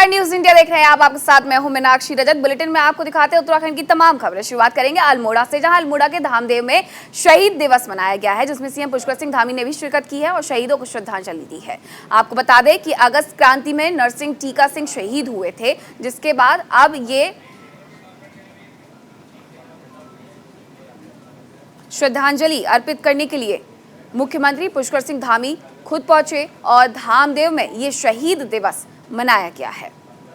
नमस्कार, news India देख रहे हैं आप। आपके साथ मैं हूं मीनाक्षी रजक। बुलेटिन में आपको दिखाते हैं उत्तराखंड की तमाम खबरें। शुरुआत करेंगे अल्मोड़ा से, जहां अल्मोड़ा के धामदेव में शहीद दिवस मनाया गया है, जिसमें सीएम पुष्कर सिंह धामी ने भी शिरकत की है और शहीदों को श्रद्धांजलि दी है। आपको बता दें कि अगस्त क्रांति में नरसिंह टीका सिंह शहीद हुए थे, जिसके बाद अब ये श्रद्धांजलि अर्पित करने के लिए मुख्यमंत्री पुष्कर सिंह धामी खुद पहुंचे और धामदेव में ये शहीद दिवस मनाया गया है।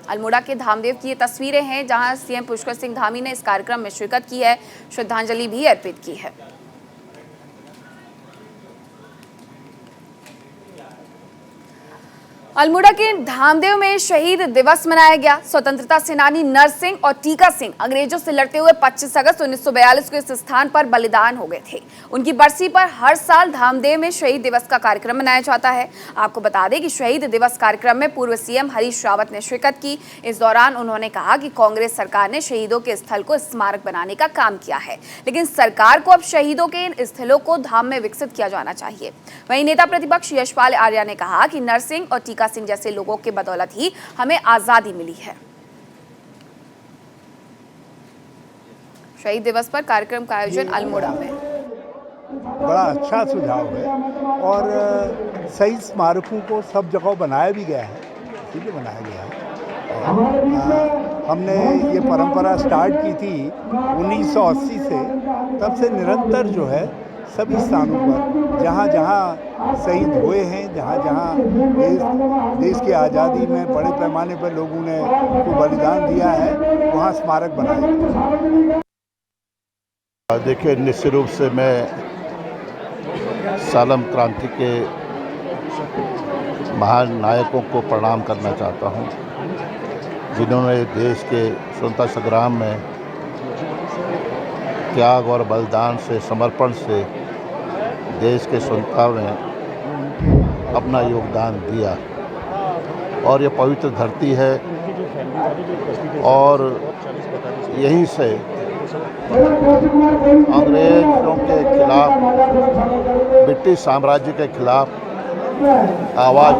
अल्मोड़ा के धामदेव की ये तस्वीरें हैं, जहां सीएम पुष्कर सिंह धामी ने इस कार्यक्रम में शिरकत की है, श्रद्धांजलि भी अर्पित की है। अल्मोड़ा के धामदेव में शहीद दिवस मनाया गया। स्वतंत्रता सेनानी नरसिंह और टीका सिंह अंग्रेजों से लड़ते हुए 25 अगस्त 1942 को इस स्थान पर बलिदान हो गए थे। उनकी बरसी पर हर साल धामदेव में शहीद दिवस का कार्यक्रम मनाया जाता है। आपको बता दें कि शहीद दिवस कार्यक्रम में पूर्व सीएम हरीश रावत ने शिरकत की। इस दौरान उन्होंने कहा कि कांग्रेस सरकार ने शहीदों के स्थल को स्मारक बनाने का काम किया है, लेकिन सरकार को अब शहीदों के इन स्थलों को धाम में विकसित किया जाना चाहिए। वहीं नेता प्रतिपक्ष यशपाल आर्या ने कहा कि नरसिंह और टीका सिंह जैसे लोगों के बदौलत ही हमें आजादी मिली है। शहीद दिवस पर कार्यक्रम का आयोजन अल्मोड़ा में। बड़ा अच्छा सुझाव है और सही स्मारकों को सब जगह बनाया भी गया है, इसीलिए बनाया गया है। हमने ये परंपरा स्टार्ट की थी 1980 से, तब से निरंतर जो है सभी स्थानों पर जहाँ जहाँ शहीद हुए हैं, जहाँ जहाँ देश की आज़ादी में बड़े पैमाने पर लोगों ने को बलिदान दिया है, वहाँ स्मारक बनाए। देखिए, निश्चित रूप से मैं सालम क्रांति के महान नायकों को प्रणाम करना चाहता हूँ, जिन्होंने देश के स्वतंत्रता संग्राम में त्याग और बलिदान से, समर्पण से देश के स्वतंत्रता में अपना योगदान दिया। और ये पवित्र धरती है और यहीं से अंग्रेजों के खिलाफ, ब्रिटिश साम्राज्य के खिलाफ आवाज।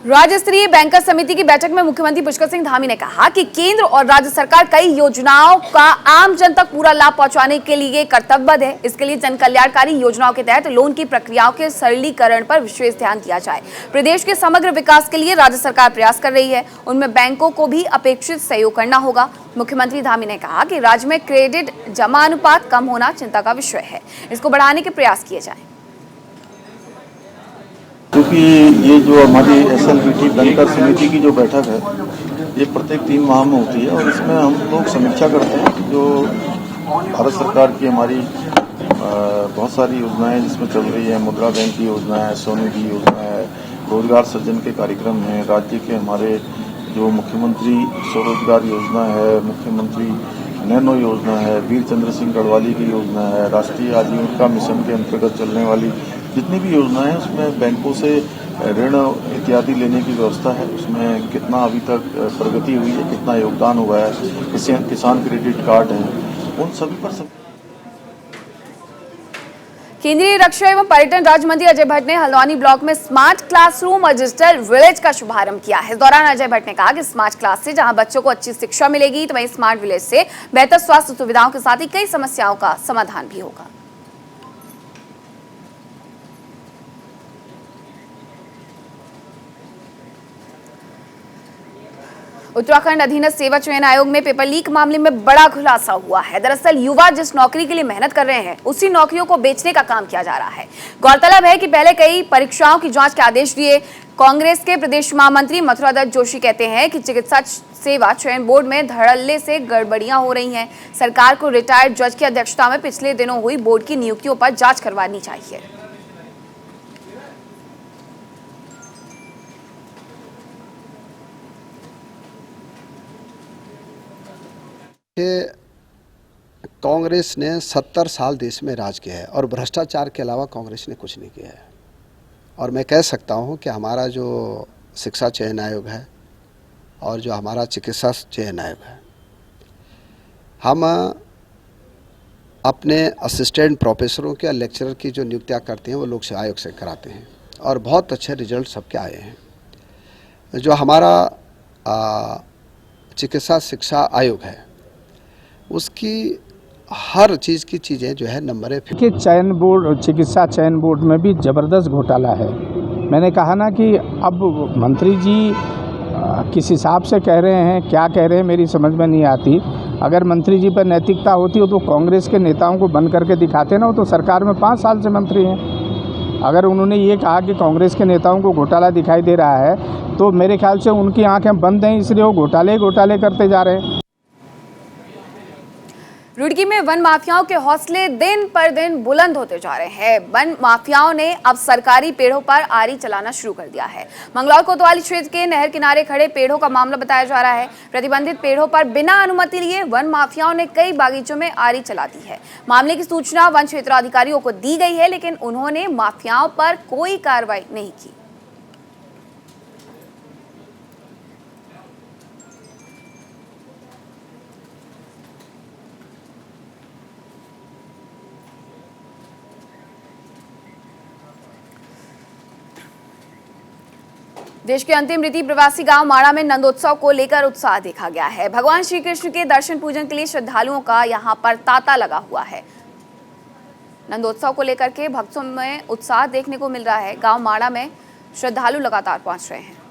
राज्य स्तरीय बैंकर समिति की बैठक में मुख्यमंत्री पुष्कर सिंह धामी ने कहा कि केंद्र और राज्य सरकार कई योजनाओं का आम जन तक पूरा लाभ पहुंचाने के लिए कर्तव्यबद्ध है। इसके लिए जन कल्याणकारी योजनाओं के तहत लोन की प्रक्रियाओं के सरलीकरण पर विशेष ध्यान दिया जाए। प्रदेश के समग्र विकास के लिए राज्य सरकार प्रयास कर रही है, उनमें बैंकों को भी अपेक्षित सहयोग करना होगा। मुख्यमंत्री धामी ने कहा कि राज्य में क्रेडिट जमा अनुपात कम होना चिंता का विषय है, इसको बढ़ाने के प्रयास किए जाए। क्योंकि ये जो हमारी SLBT बैंकर समिति की जो बैठक है, ये प्रत्येक 3 माह में होती है और इसमें हम लोग समीक्षा करते हैं कि जो भारत सरकार की हमारी बहुत सारी योजनाएं जिसमें चल रही है, मुद्रा बैंक की योजना है, स्वनिधि योजना है, रोजगार सृजन के कार्यक्रम हैं, राज्य के हमारे जो मुख्यमंत्री स्वरोजगार योजना है, मुख्यमंत्री नैनो योजना है, वीर चंद्र सिंह गढ़वाली की योजना है, राष्ट्रीय आजीविका मिशन के अंतर्गत चलने वाली जितनी भी योजनाएं हैं, उसमें बैंकों से ऋण इत्यादि लेने की व्यवस्था है। उसमें कितना अभी तक प्रगति हुई है, कितना योगदान हुआ है, किसान क्रेडिट कार्ड है, उन सभी पर सब। केंद्रीय रक्षा एवं पर्यटन राज्य मंत्री अजय भट्ट ने हल्द्वानी ब्लॉक में स्मार्ट क्लासरूम और डिजिटल विलेज का शुभारंभ किया है। इस दौरान अजय भट्ट ने कहा कि स्मार्ट क्लास से जहां बच्चों को अच्छी शिक्षा मिलेगी, तो वहीं स्मार्ट विलेज से बेहतर स्वास्थ्य सुविधाओं के साथ ही कई समस्याओं का समाधान भी होगा। उत्तराखंड अधीनस्थ सेवा चयन आयोग में पेपर लीक मामले में बड़ा खुलासा हुआ है। दरअसल युवा जिस नौकरी के लिए मेहनत कर रहे हैं, उसी नौकरियों को बेचने का काम किया जा रहा है। गौरतलब है कि पहले कई परीक्षाओं की जांच के आदेश दिए। कांग्रेस के प्रदेश महामंत्री मथुरा दत्त जोशी कहते हैं कि चिकित्सा सेवा चयन बोर्ड में धड़ल्ले से गड़बड़ियां हो रही हैं। सरकार को रिटायर्ड जज की अध्यक्षता में पिछले दिनों हुई बोर्ड की नियुक्तियों पर जांच करवानी चाहिए। कांग्रेस ने 70 साल देश में राज किया है और भ्रष्टाचार के अलावा कांग्रेस ने कुछ नहीं किया है। और मैं कह सकता हूं कि हमारा जो शिक्षा चयन आयोग है और जो हमारा चिकित्सा चयन आयोग है, हम अपने असिस्टेंट प्रोफेसरों के लेक्चरर की जो नियुक्तियां करते हैं वो लोक सेवा आयोग से कराते हैं और बहुत अच्छे रिजल्ट सबके आए हैं। जो हमारा चिकित्सा शिक्षा आयोग है उसकी हर चीज़ की चीज़ें जो है नंबर कि चयन बोर्ड, चिकित्सा चयन बोर्ड में भी ज़बरदस्त घोटाला है। मैंने कहा ना कि अब मंत्री जी किस हिसाब से कह रहे हैं, क्या कह रहे हैं, मेरी समझ में नहीं आती। अगर मंत्री जी पर नैतिकता होती हो तो कांग्रेस के नेताओं को बंद करके दिखाते ना, वो तो सरकार में 5 साल से मंत्री हैं। अगर उन्होंने ये कहा कि कांग्रेस के नेताओं को घोटाला दिखाई दे रहा है तो मेरे ख्याल से उनकी आंखें बंद हैं, इसलिए वो घोटाले करते जा रहे हैं। रुड़की में वन माफियाओं के हौसले दिन पर दिन बुलंद होते जा रहे हैं। वन माफियाओं ने अब सरकारी पेड़ों पर आरी चलाना शुरू कर दिया है। मंगलौर कोतवाली क्षेत्र के नहर किनारे खड़े पेड़ों का मामला बताया जा रहा है। प्रतिबंधित पेड़ों पर बिना अनुमति लिए वन माफियाओं ने कई बागीचों में आरी चला दी है। मामले की सूचना वन क्षेत्राधिकारियों को दी गई है, लेकिन उन्होंने माफियाओं पर कोई कार्रवाई नहीं की। देश के अंतिम रीति प्रवासी गांव माड़ा में नंदोत्सव को लेकर उत्साह देखा गया है। भगवान श्री कृष्ण के दर्शन पूजन के लिए श्रद्धालुओं का यहां पर तांता लगा हुआ है। नंदोत्सव को लेकर के भक्तों में उत्साह देखने को मिल रहा है। गांव माड़ा में श्रद्धालु लगातार पहुंच रहे हैं।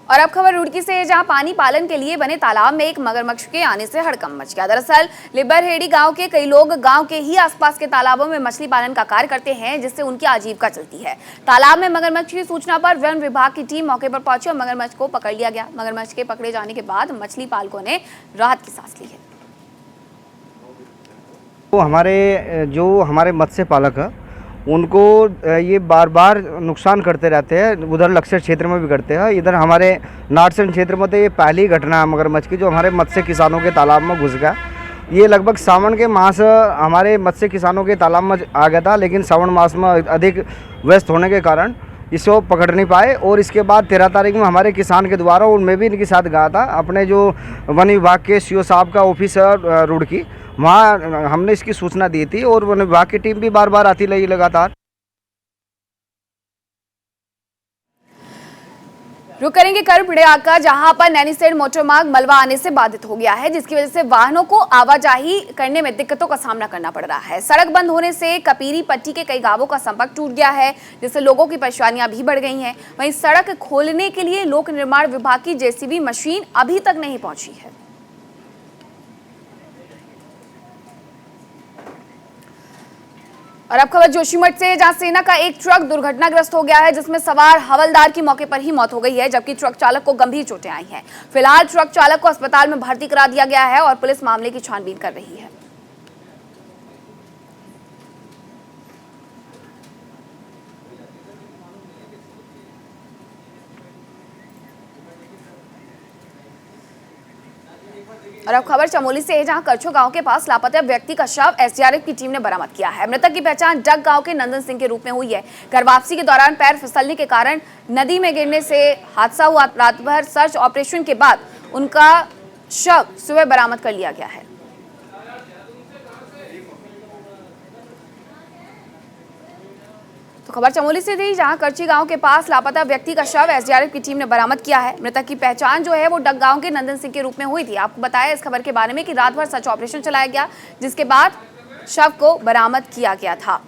और अब खबर रुड़की से है, जहां पानी पालन के लिए बने तालाब में एक मगरमच्छ के आने से हड़कंप मच गया। दरअसल लिबरहेड़ी गांव के कई लोग गांव के ही आसपास के तालाबों में मछली पालन का कार्य करते हैं, जिससे उनकी आजीविका चलती है। तालाब में मगरमच्छ की सूचना पर वन विभाग की टीम मौके पर पहुंची और मगरमच्छ को पकड़ लिया गया। मगरमच्छ के पकड़े जाने के बाद मछली पालकों ने राहत की सांस ली है। तो हमारे मत्स्य पालक है, उनको ये बार बार नुकसान करते रहते हैं। उधर लक्ष्य क्षेत्र में भी करते हैं, इधर हमारे नाटसन क्षेत्र में तो ये पहली घटना है मगरमच्छ की, जो हमारे मत्स्य किसानों के तालाब में घुस गया। ये लगभग सावन के मास हमारे मत्स्य किसानों के तालाब में आ गया था, लेकिन सावन मास में अधिक व्यस्त होने के कारण इसको पकड़ नहीं पाए। और इसके बाद 13 तारीख में हमारे किसान के द्वारा, और मैं भी इनके साथ गया था, अपने जो वन विभाग के सीओ साहब का ऑफिस है रुड़की, वहाँ हमने इसकी सूचना दी थी और वन विभाग की टीम भी बार बार आती रही लगातार। रुक करेंगे करपड़िया का, जहां पर नैनीसैण मोटर मार्ग मलबा आने से बाधित हो गया है, जिसकी वजह से वाहनों को आवाजाही करने में दिक्कतों का सामना करना पड़ रहा है। सड़क बंद होने से कपीरी पट्टी के कई गांवों का संपर्क टूट गया है, जिससे लोगों की परेशानियां भी बढ़ गई हैं। वहीं सड़क खोलने के लिए लोक निर्माण विभाग की जेसीबी मशीन अभी तक नहीं पहुंची है। और अब खबर जोशीमठ से, जहां सेना का एक ट्रक दुर्घटनाग्रस्त हो गया है, जिसमें सवार हवलदार की मौके पर ही मौत हो गई है, जबकि ट्रक चालक को गंभीर चोटें आई हैं। फिलहाल ट्रक चालक को अस्पताल में भर्ती करा दिया गया है और पुलिस मामले की छानबीन कर रही है। और अब खबर चमोली से है, जहां करछो गांव के पास लापता व्यक्ति का शव एसडीआरएफ की टीम ने बरामद किया है। मृतक की पहचान डग गांव के नंदन सिंह के रूप में हुई है। घर वापसी के दौरान पैर फिसलने के कारण नदी में गिरने से हादसा हुआ। रात भर सर्च ऑपरेशन के बाद उनका शव सुबह बरामद कर लिया गया है। तो खबर चमोली से थी, जहां करची गांव के पास लापता व्यक्ति का शव एसडीआरएफ की टीम ने बरामद किया है। मृतक की पहचान जो है वो डग गांव के नंदन सिंह के रूप में हुई थी। आपको बताया इस खबर के बारे में कि रात भर सर्च ऑपरेशन चलाया गया, जिसके बाद शव को बरामद किया गया था।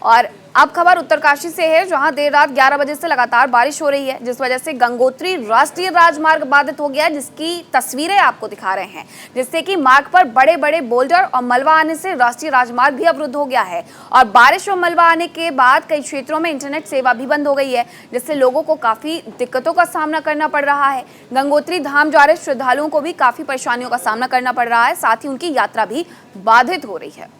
और अब खबर उत्तरकाशी से है, जहां देर रात 11 बजे से लगातार बारिश हो रही है, जिस वजह से गंगोत्री राष्ट्रीय राजमार्ग बाधित हो गया, जिसकी तस्वीरें आपको दिखा रहे हैं, जिससे कि मार्ग पर बड़े बड़े बोल्डर और मलबा आने से राष्ट्रीय राजमार्ग भी अवरुद्ध हो गया है। और बारिश और मलबा आने के बाद कई क्षेत्रों में इंटरनेट सेवा भी बंद हो गई है, जिससे लोगों को काफी दिक्कतों का सामना करना पड़ रहा है। गंगोत्री धाम जा रहे श्रद्धालुओं को भी काफी परेशानियों का सामना करना पड़ रहा है, साथ ही उनकी यात्रा भी बाधित हो रही है।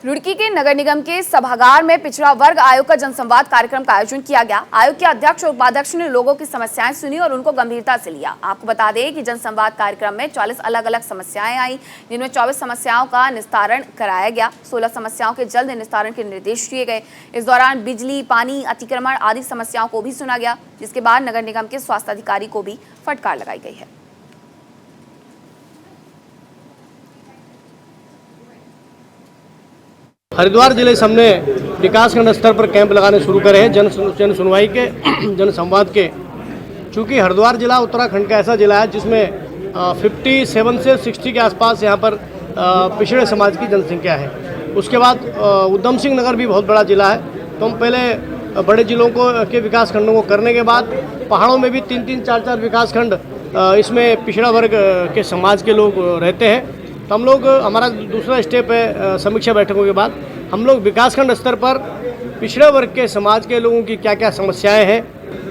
रुड़की के नगर निगम के सभागार में पिछड़ा वर्ग आयोग का जनसंवाद कार्यक्रम का आयोजन किया गया। आयोग के अध्यक्ष और उपाध्यक्ष ने लोगों की समस्याएं सुनी और उनको गंभीरता से लिया। आपको बता दें कि जनसंवाद कार्यक्रम में 40 अलग अलग समस्याएं आई, जिनमें 24 समस्याओं का निस्तारण कराया गया। 16 समस्याओं के जल्द निस्तारण के निर्देश दिए गए। इस दौरान बिजली, पानी, अतिक्रमण आदि समस्याओं को भी सुना गया, जिसके बाद नगर निगम के स्वास्थ्य अधिकारी को भी फटकार लगाई गई है। हरिद्वार जिले से हमने विकासखंड स्तर पर कैंप लगाने शुरू करे हैं जन सुनवाई के, जन संवाद के। चूँकि हरिद्वार जिला उत्तराखंड का ऐसा जिला है जिसमें 57 से 60 के आसपास यहाँ पर पिछड़े समाज की जनसंख्या है। उसके बाद उधम सिंह नगर भी बहुत बड़ा जिला है। तो हम पहले बड़े जिलों के विकास खंडों को करने के बाद पहाड़ों में भी 3-3, 4-4 विकास खंड इसमें पिछड़ा वर्ग के समाज के लोग रहते हैं। तो हम लोग, हमारा दूसरा स्टेप है समीक्षा बैठकों के बाद हम लोग विकासखंड स्तर पर पिछड़े वर्ग के समाज के लोगों की क्या क्या समस्याएं हैं,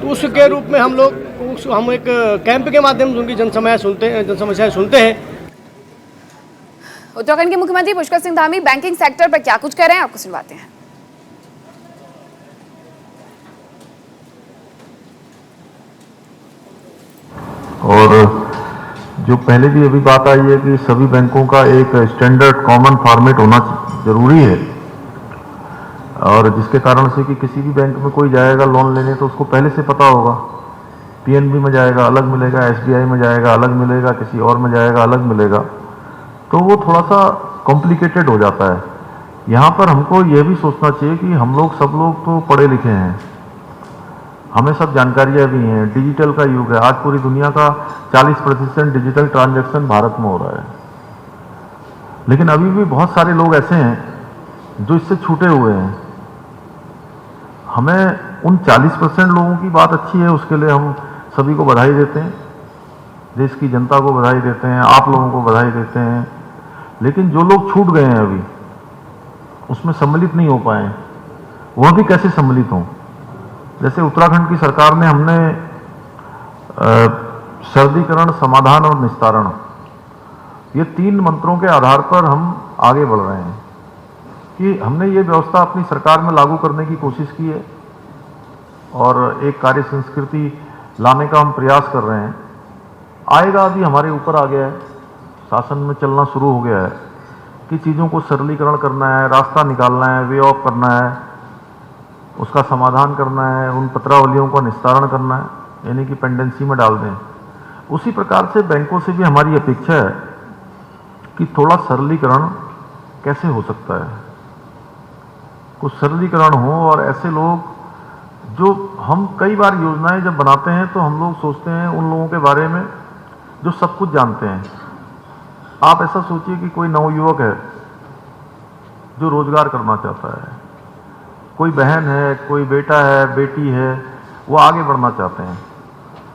तो उसके रूप में हम एक कैंप के माध्यम से उनकी जनसमस्याएं सुनते हैं। उत्तराखंड के मुख्यमंत्री पुष्कर सिंह धामी बैंकिंग सेक्टर पर क्या कुछ कह रहे हैं, आपको सुनवाते हैं। और जो पहले भी अभी बात आई है कि सभी बैंकों का एक स्टैंडर्ड कॉमन फॉर्मेट होना जरूरी है, और जिसके कारण से कि किसी भी बैंक में कोई जाएगा लोन लेने तो उसको पहले से पता होगा, पीएनबी में जाएगा अलग मिलेगा, एसबीआई में जाएगा अलग मिलेगा, किसी और में जाएगा अलग मिलेगा, तो वो थोड़ा सा कॉम्प्लिकेटेड हो जाता है। यहाँ पर हमको ये भी सोचना चाहिए कि हम लोग सब लोग तो पढ़े लिखे हैं, हमें सब जानकारियाँ भी हैं, डिजिटल का युग है। आज पूरी दुनिया का 40% डिजिटल ट्रांजैक्शन भारत में हो रहा है, लेकिन अभी भी बहुत सारे लोग ऐसे हैं जो इससे छूटे हुए हैं। हमें उन 40% लोगों की बात अच्छी है, उसके लिए हम सभी को बधाई देते हैं, देश की जनता को बधाई देते हैं, आप लोगों को बधाई देते हैं। लेकिन जो लोग छूट गए हैं अभी, उसमें सम्मिलित नहीं हो पाए, वह भी कैसे सम्मिलित हों। जैसे उत्तराखंड की सरकार ने हमने सर्दीकरण, समाधान और निस्तारण, ये 3 मंत्रों के आधार पर हम आगे बढ़ रहे हैं कि हमने ये व्यवस्था अपनी सरकार में लागू करने की कोशिश की है और एक कार्य संस्कृति लाने का हम प्रयास कर रहे हैं। आएगा अभी हमारे ऊपर आ गया है, शासन में चलना शुरू हो गया है कि चीज़ों को सरलीकरण करना है, रास्ता निकालना है, वे ऑफ करना है, उसका समाधान करना है, उन पत्रावलियों का निस्तारण करना है, यानी कि पेंडेंसी में डाल दें। उसी प्रकार से बैंकों से भी हमारी अपेक्षा है कि थोड़ा सरलीकरण कैसे हो सकता है, कुछ सरलीकरण हो। और ऐसे लोग जो, हम कई बार योजनाएं जब बनाते हैं तो हम लोग सोचते हैं उन लोगों के बारे में जो सब कुछ जानते हैं। आप ऐसा सोचिए कि कोई नवयुवक है जो रोजगार करना चाहता है, कोई बहन है, कोई बेटा है, बेटी है, वो आगे बढ़ना चाहते हैं,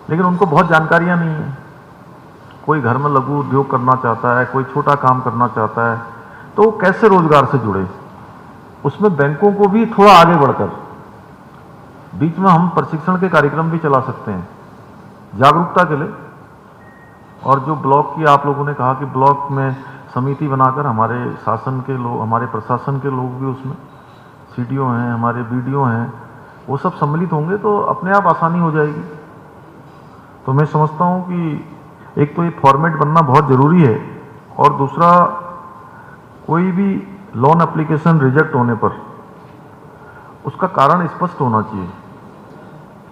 लेकिन उनको बहुत जानकारियां नहीं है। कोई घर में लघु उद्योग करना चाहता है, कोई छोटा काम करना चाहता है, तो वो कैसे रोजगार से जुड़े। उसमें बैंकों को भी थोड़ा आगे बढ़कर बीच में हम प्रशिक्षण के कार्यक्रम भी चला सकते हैं जागरूकता के लिए। और जो ब्लॉक की आप लोगों ने कहा कि ब्लॉक में समिति बनाकर हमारे शासन के लोग, हमारे प्रशासन के लोग भी उसमें, सीडीओ हैं, हमारे बीडीओ हैं, वो सब सम्मिलित होंगे तो अपने आप आसानी हो जाएगी। तो मैं समझता हूँ कि एक तो ये फॉर्मेट बनना बहुत ज़रूरी है, और दूसरा कोई भी लोन एप्लीकेशन रिजेक्ट होने पर उसका कारण स्पष्ट होना चाहिए।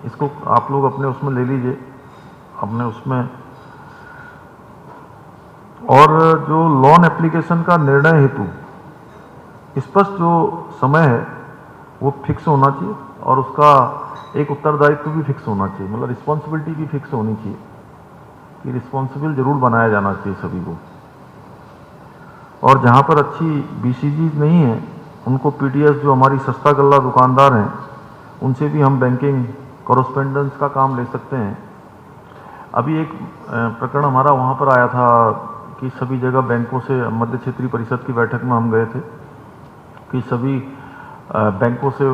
इसको आप लोग अपने उसमें ले लीजिए, अपने उसमें। और जो लोन एप्लीकेशन का निर्णय हेतु स्पष्ट जो समय है वो फिक्स होना चाहिए, और उसका एक उत्तरदायित्व भी फिक्स होना चाहिए, मतलब रिस्पॉन्सिबिलिटी भी फिक्स होनी चाहिए कि रिस्पॉन्सिबल जरूर बनाया जाना चाहिए सभी को। और जहाँ पर अच्छी बीसीजी नहीं है, उनको पीडीएस, जो हमारी सस्ता गल्ला दुकानदार हैं, उनसे भी हम बैंकिंग कॉरेस्पेंडेंस का काम ले सकते हैं। अभी एक प्रकरण हमारा वहाँ पर आया था कि सभी जगह बैंकों से, मध्य क्षेत्रीय परिषद की बैठक में हम गए थे कि सभी बैंकों से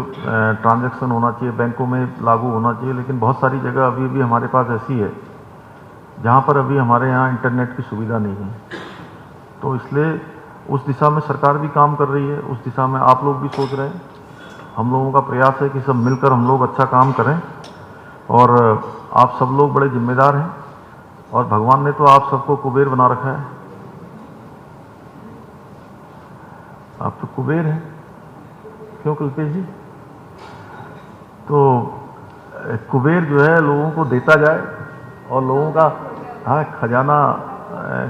ट्रांजैक्शन होना चाहिए, बैंकों में लागू होना चाहिए, लेकिन बहुत सारी जगह अभी भी हमारे पास ऐसी है जहाँ पर अभी हमारे यहाँ इंटरनेट की सुविधा नहीं है। तो इसलिए उस दिशा में सरकार भी काम कर रही है, उस दिशा में आप लोग भी सोच रहे हैं। हम लोगों का प्रयास है कि सब मिलकर हम लोग अच्छा काम करें और आप सब लोग बड़े जिम्मेदार हैं और भगवान ने तो आप सबको कुबेर बना रखा है। आप तो कुबेर हैं, क्यों कल्पेश जी? तो कुबेर जो है लोगों को देता जाए और लोगों का खजाना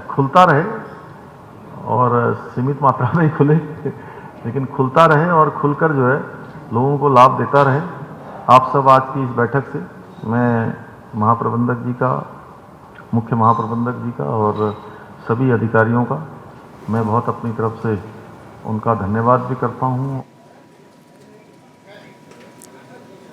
खुलता रहे और सीमित मात्रा में ही खुले लेकिन खुलता रहे और खुलकर जो है लोगों को लाभ देता रहे। आप सब आज की इस बैठक से मैं महाप्रबंधक जी का, मुख्य महाप्रबंधक जी का और सभी अधिकारियों का मैं बहुत अपनी तरफ से उनका धन्यवाद भी करता हूँ।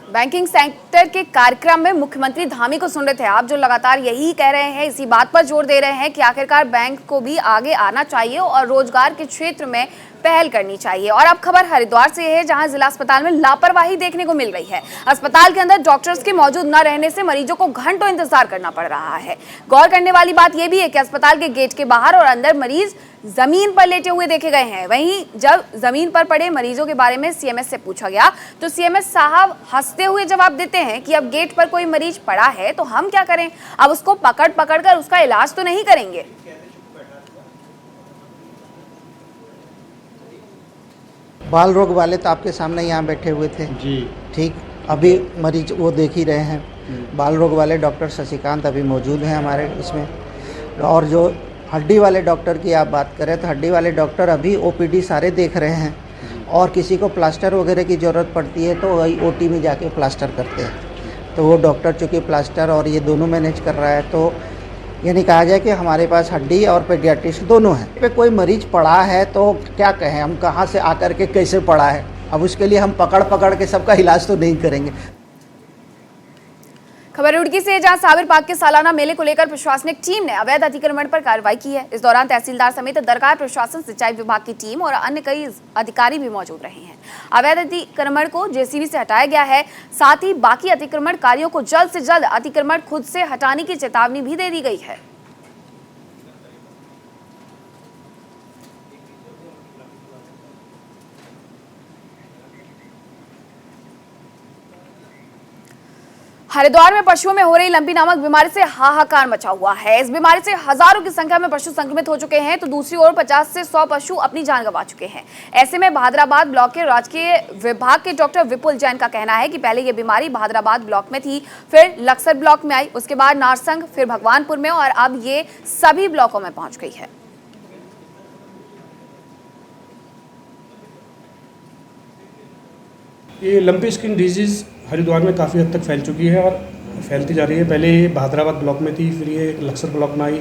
बैंकिंग सेक्टर के कार्यक्रम में मुख्यमंत्री धामी को सुन रहे थे आप, जो लगातार यही कह रहे हैं, इसी बात पर जोर दे रहे हैं कि आखिरकार बैंक को भी आगे आना चाहिए और रोजगार के क्षेत्र में पहल करनी चाहिए। और अब खबर हरिद्वार से है, जहां जिला अस्पताल में लापरवाही देखने को मिल रही है। अस्पताल के अंदर डॉक्टर्स के मौजूद न रहने से मरीजों को घंटों इंतजार करना पड़ रहा है। गौर करने वाली बात यह भी है कि अस्पताल के गेट के बाहर और अंदर मरीज जमीन पर लेटे हुए देखे गए हैं। वहीं जब जमीन पर पड़े मरीजों के बारे में सीएमएस से पूछा गया तो सीएमएस साहब हंसते हुए जवाब देते हैं कि अब गेट पर कोई मरीज पड़ा है तो हम क्या करें, अब उसको पकड़ कर उसका इलाज तो नहीं करेंगे। बाल रोग वाले तो आपके सामने यहाँ बैठे हुए थे जी, ठीक। अभी मरीज वो देख ही रहे हैं। बाल रोग वाले डॉक्टर शशिकांत अभी मौजूद हैं हमारे इसमें। और जो हड्डी वाले डॉक्टर की आप बात करें तो हड्डी वाले डॉक्टर अभी ओपीडी सारे देख रहे हैं और किसी को प्लास्टर वगैरह की ज़रूरत पड़ती है तो वही ओटी में जाके प्लास्टर करते हैं। तो वो डॉक्टर चूँकि प्लास्टर और ये दोनों मैनेज कर रहा है, तो यानी कहा जाए कि हमारे पास हड्डी और पेडियाट्रिस्ट दोनों हैं। पे कोई मरीज पड़ा है तो क्या कहें, हम कहाँ से आकर के कैसे पड़ा है, अब उसके लिए हम पकड़ के सबका इलाज तो नहीं करेंगे। खबर रुड़की से, जहां साबिर पार्क के सालाना मेले को लेकर प्रशासनिक टीम ने अवैध अतिक्रमण पर कार्रवाई की है। इस दौरान तहसीलदार समेत दरगाह प्रशासन, सिंचाई विभाग की टीम और अन्य कई अधिकारी भी मौजूद रहे हैं। अवैध अतिक्रमण को जेसीबी से हटाया गया है। साथ ही बाकी अतिक्रमणकारियों को जल्द से जल्द अतिक्रमण खुद से हटाने की चेतावनी भी दे दी गई है। हरिद्वार में पशुओं में हो रही लंपी नामक बीमारी से हाहाकार मचा हुआ है। इस बीमारी से हजारों की संख्या में पशु संक्रमित हो चुके हैं तो दूसरी ओर 50 से 100 पशु अपनी जान गंवा चुके हैं। ऐसे में बहादुराबाद ब्लॉक के राजकीय विभाग के डॉक्टर विपुल जैन का कहना है कि पहले ये बीमारी बहादुराबाद ब्लॉक में थी, फिर लक्सर ब्लॉक में आई, उसके बाद नारसंग, फिर भगवानपुर में और अब ये सभी ब्लॉकों में पहुंच गई है। ये लंपी स्किन डिजीज़ हरिद्वार में काफ़ी हद तक फैल चुकी है और फैलती जा रही है। पहले ये बहादुराबाद ब्लॉक में थी, फिर ये लक्सर ब्लॉक में आई,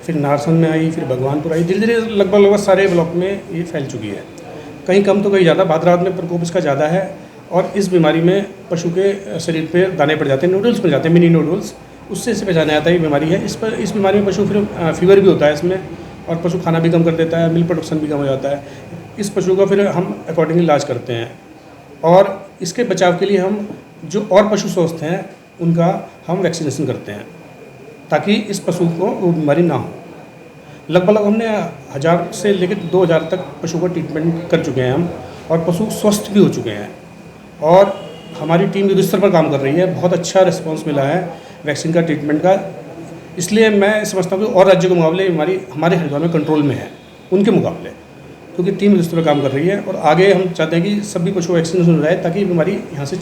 फिर नारसंग में आई, फिर भगवानपुर आई। धीरे धीरे लगभग सारे ब्लॉक में ये फैल चुकी है, कहीं कम तो कहीं ज़्यादा। बहादुराबाद में प्रकोप इसका ज़्यादा है और इस बीमारी में पशु के शरीर पे दाने पड़ जाते हैं, नूडल्स बन जाते हैं, मिनी नूडल्स। उससे इसे पहचाना जाता है ये बीमारी है। इस बीमारी में पशु फिर फीवर भी होता है इसमें और पशु खाना भी कम कर देता है, मिल्क प्रोडक्शन भी कम हो जाता है। इस पशु का फिर हम अकॉर्डिंगली इलाज करते हैं और इसके बचाव के लिए हम जो और पशु स्वस्थ हैं उनका हम वैक्सीनेशन करते हैं ताकि इस पशु को वो बीमारी ना हो। लगभग हमने 1000 से लेकर 2000 तक पशु का ट्रीटमेंट कर चुके हैं हम और पशु स्वस्थ भी हो चुके हैं और हमारी टीम युद्ध स्तर पर काम कर रही है। बहुत अच्छा रिस्पांस मिला है वैक्सीन का, ट्रीटमेंट का। इसलिए मैं समझता हूँ कि और राज्यों के मुकाबले बीमारी हमारे हरिद्वार में कंट्रोल में है उनके मुकाबले, क्योंकि टीम युद्ध स्तर पर काम कर रही है और आगे हम चाहते हैं कि सभी पशु वैक्सीनेशन हो जाए ताकि बीमारी यहाँ से